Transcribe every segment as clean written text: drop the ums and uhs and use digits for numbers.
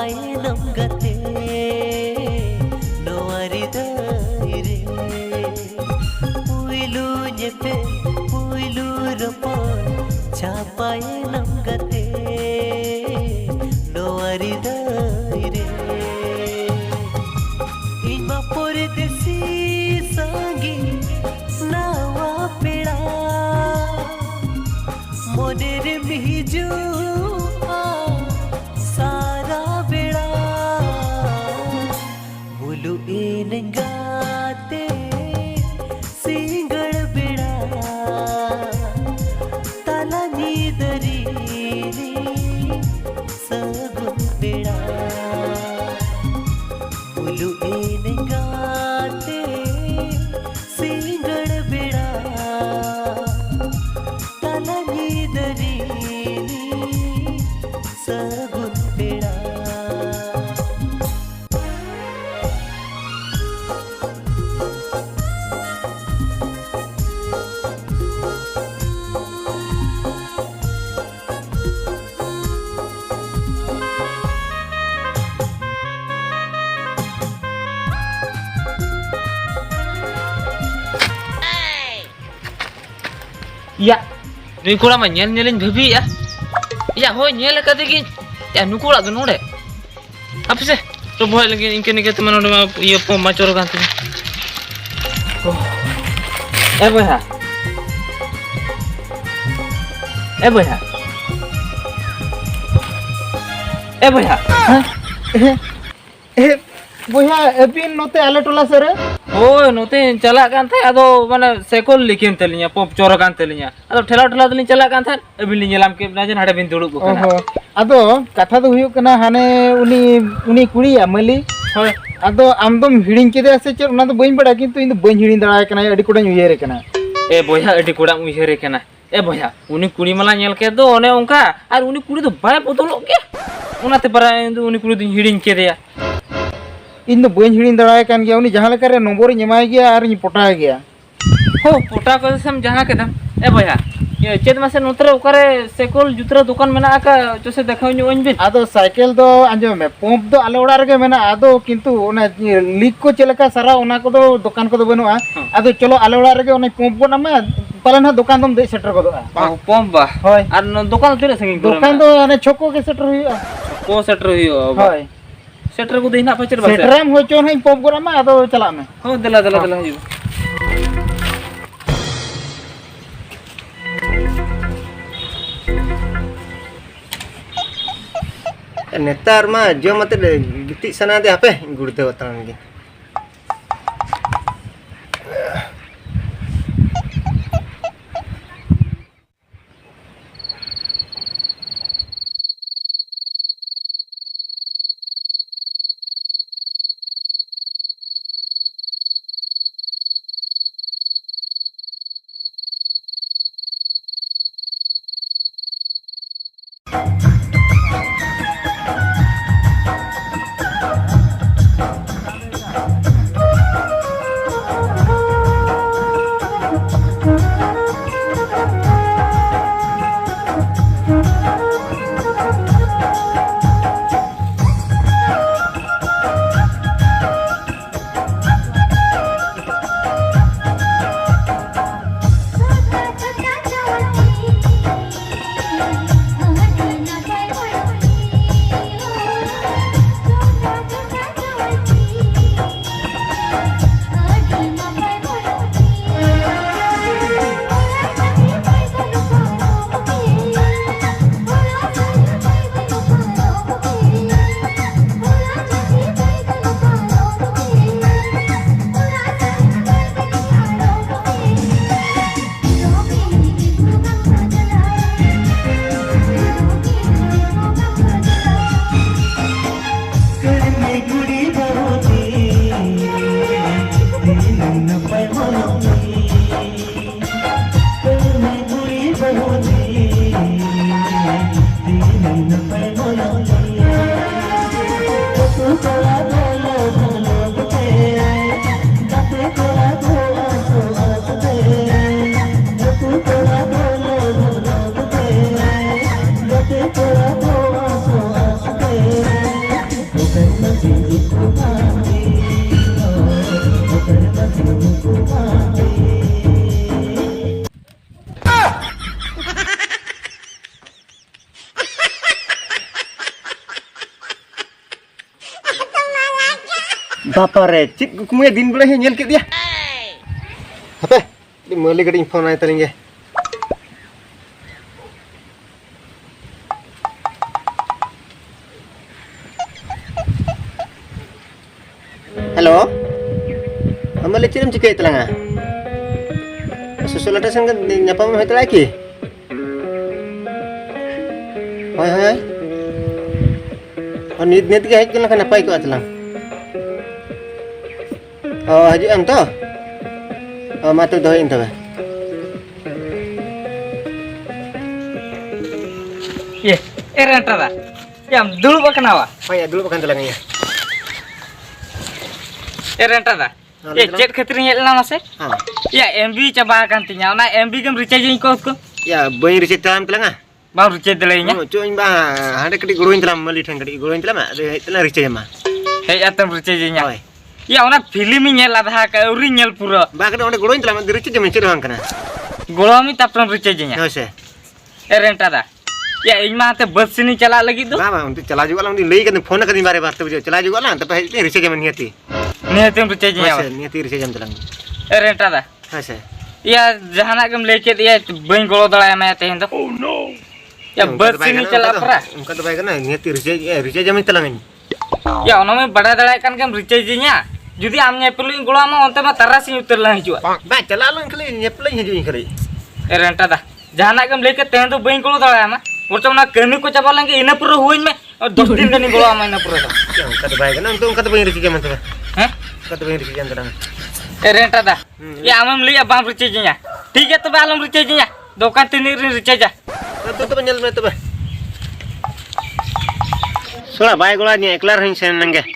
payam gate noari daire puilu nyepe puilu ropon payam gate noari daire ima pore desi sangi nawa peda मोनेरे मिजू सारा बेड़ा मुलु एनंगाते सिंगड़ बेड़ा ताला नीदरीनी सगुन बेड़ा मुलु एनंगाते सिंगड़ बेड़ा सगुन बेड़ा Ya, ni kura mah nyelin babi ya. Ya, hoi nyel kata gini. Ya, nuku lah geno deh. Apa sih? Coba lagi ingin teman udah iya pom macor kan tuh. Boya. Boya. Boya. Hah? Boya, abin note ala tola sere? Oh, note cala kan teh, ado mana sekol likin telinya, pop cor kan telinya. Ado thela telin cala kan teh, abin nyelam ke najan ada bin dulu bukan. Oh, ado kata tu huyuk kena hane uni kuri ya mali. Hoi. Ado amdom hiring kide ase cer, una tu bain pada kintu ini bain hiring dara kena, adi kuda nyuyer kena. Boya, adi kuda nyuyer kena. Boya, uni kuri malah nyel ke do, one ongka, ar uni kuri tu banyak potolok ke. Una te para itu uni kuri tu hiring ke dia. Ini bain hiring dara kan gaya uni jahan lekar nomor nyemai gaya, ar ni pota gaya. Oh, pota ko sam jahan ke dam. Boya, ये चेत मासे नोतरे उकारे सेकोल जुतरा दुकान मेना आका जोसे देखाव new Unbyn आदो cycle दो अंजो में पंप दो आले ओड़ा रगे मेना आदो किंतु ओना लीक को चलेका सारा ओना को दो दुकान को दो बनुआ आदो चलो आले ओड़ा रगे ओना पंप को नामे पालन हा दुकान दम दे सेटर को दो पंप बा होय आर दुकान तिरे संगी दुकान दो अने छोको के सेटर हुई को सेटर हुई होय सेटर को देना पचर बा सेटराम हो चोन है पंप को नामे आदो चला में हो दला दला दला हिजु नेतार मा जो मत गिति सना दे आपे गुड़ते वतन गे Bapare, cik kukumu din boleh nyel ke dia. Apa? Di mali gading phone ay talinge. Halo? Amali cirim cikai telanga. Susul ada sang nyapa mau itu lagi. Hai hai. Oh nit tiga hit kena kenapa ikut telang. Oh haji am to. Oh matu doain to. Ye, rentara. Yang dulu kenapa? Oh ya dulu bukan telangnya. Rentara. Ye, chat khatir nyel na mase? Ah. Ya, MB coba kan tinya. Na MB kam recharge ko ko. Ya banyak receipt telam telanga. Bang recharge delainya. Oh cuy bah ada kedi guruin telam mali tang kedi guruin telam ada telah receipt mah. Hei atam recharge nya. Oi. Ya ona film nyel adha ka uri nyel pura. Bah kedi ada guruin telam ada receipt jaman cerah kana. Golami tapton recharge nya. No se. Rentara. Ya inya te bus sini chala lagi tu. Bah bah untuk cala juga lah untuk lei kan phone kadi bare bar tu cala juga lah tapi itu receipt jaman niati. Niatem recharge nya. Niati receipt jam telang. Rentara. Ha se. Ya jahanak kam leke dia bain golo dala ma te hendo. Oh no. Ya bus sini chala pura. Uka tu baik kan niati receipt jaman telang ini. Ya ona me bada dala kan kam recharge nya. Judi amnya perlu golo ama onte ma tarasi utar lah hijua. Bah cala lang kali nyepelin hijau kali. Rentara. Jahanak kam leke te hendo bain golo dala ma. Bocor na kani ko chaba lange ina pura huin me 10 दिन kani golo ama ina pura. Ya uka tu baik kan untuk uka tu baik receipt jaman tu. Hah? Uka tu baik receipt jaman telang. Rentara. Ya amam li abang recharge nya. ठीक है तो आलम recharge nya. दुकान तीन recharge. Tu penyel tu bah. Soalnya baik gula ni eklar hin sen nangge.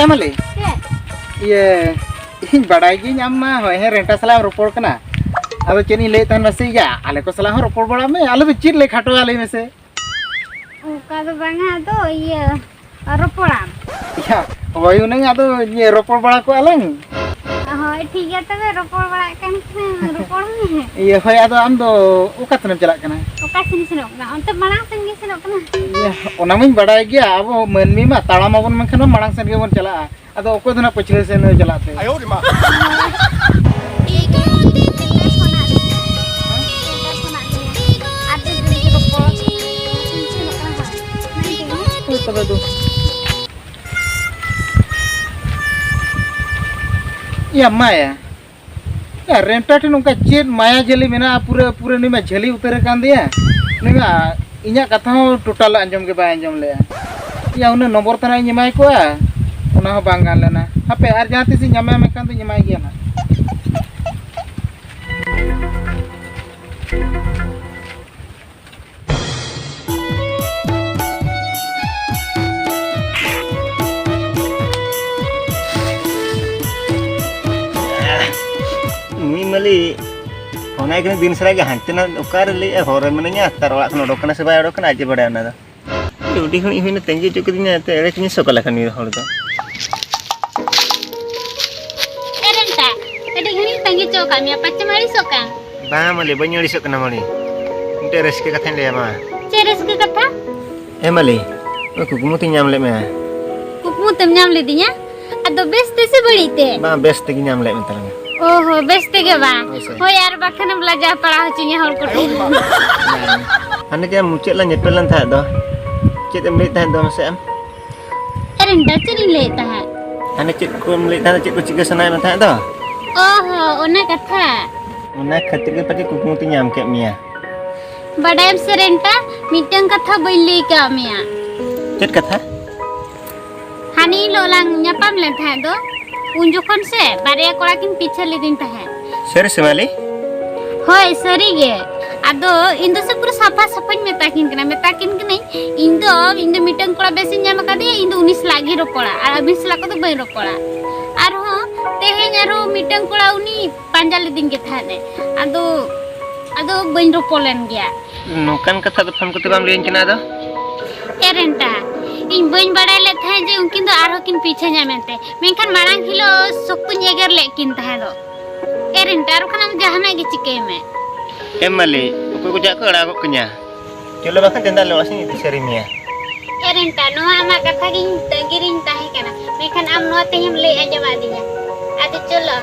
Emily. Iya, ini badai gini amma, hoi renta salah report kena. Ado cini le tan masih ya, ale ko salah report bada me, ale tu cir le khato ale me se. Uka tu bangga tu, iya, roporam. Ya, hoi uneng ado ye report bada ko aleng. Hoi, ठीक है तो ropor bala kan ropor me. Iya, hoi ado am do uka tanam jalak kena. Uka sini senok na, untuk marang sini senok na. Iya, ona min badai gya, abo manmi ma talam abon man kena marang sen ge bon jalak. Ado oko dona pachile sen jalak te. Ayo di ma. Tebe tu. Ya Maya. Ya renta tu nungka cid Maya jeli mena pura ni mah jeli utar kan dia. Ni mah inya kata ho total anjom ke ba anjom le. Ya una nomor tanah nyamai ko a. Una ho bangal lena. Hape ar jati si nyamai mekan tu nyamai gya na. Ni mali ona ikut din seragi hantina ukar li hore menanya tarawak kena dokana sebaya dokana aja pada anda. Udah ini tenggi cukup ini te erek ni sekolah kan ni hore tu. Renta, tadi hari tangi cok kami apa cemari sokang. Bah mali banyak di sekena mali. Untuk reski kata ni ama. Ceres ke kata? Mali, aku kamu tinggal lek mah. Kupu temnyam lidinya, atau best se beri te. Bah best tinggi nyam lek mentalnya. Oh, best ke ba? Oh यार बाखन belajar parah cunya hol kutin. Anda jangan muncul lah nyepelan tak dah. Cik melihat tak dah masa am. Renta cini leta hai. Anda cik ku melihat tak cik ku cik senai tak dah. Oh, ona kata. Mana ketika pada ku kamu tinggal kat Mia. Badai serenta, mitang kata beli kami ya. Cik kata? Hani lolang nyapam leta do. Unjukon se, barya korakin pichal lidin tahe. Serius mali? Hoi, seri ge. Ado, indo se pura safa safain metakin kena, indo mitang kora besin nyama kade, indo 19 lagi ropola, ar 20 lako to bain ropola. Ar ho, teheng aru mitang kura uni panjal din ke thane ado bain ropolen gya Nukan kata tu phone kote bam lein kena do. erenta इन बन बड़ा ले था जे उनकिन दो आरो किन पीछे ᱧᱟᱢᱮᱱᱛᱮ मेनखान मारांग हिलो सोक्तु eager ले किन तहे दो एरेंटा आरो खाना जहाना गे चिके में Emali, aku kujak ke anak kenya. Kalau bahkan tenda lewas ni di serimia. एरेंटा नो आमा कथा गिन तगिरिन ताहे kana मेनखान आम नो ते हम ले आजमा दिया आदि चलो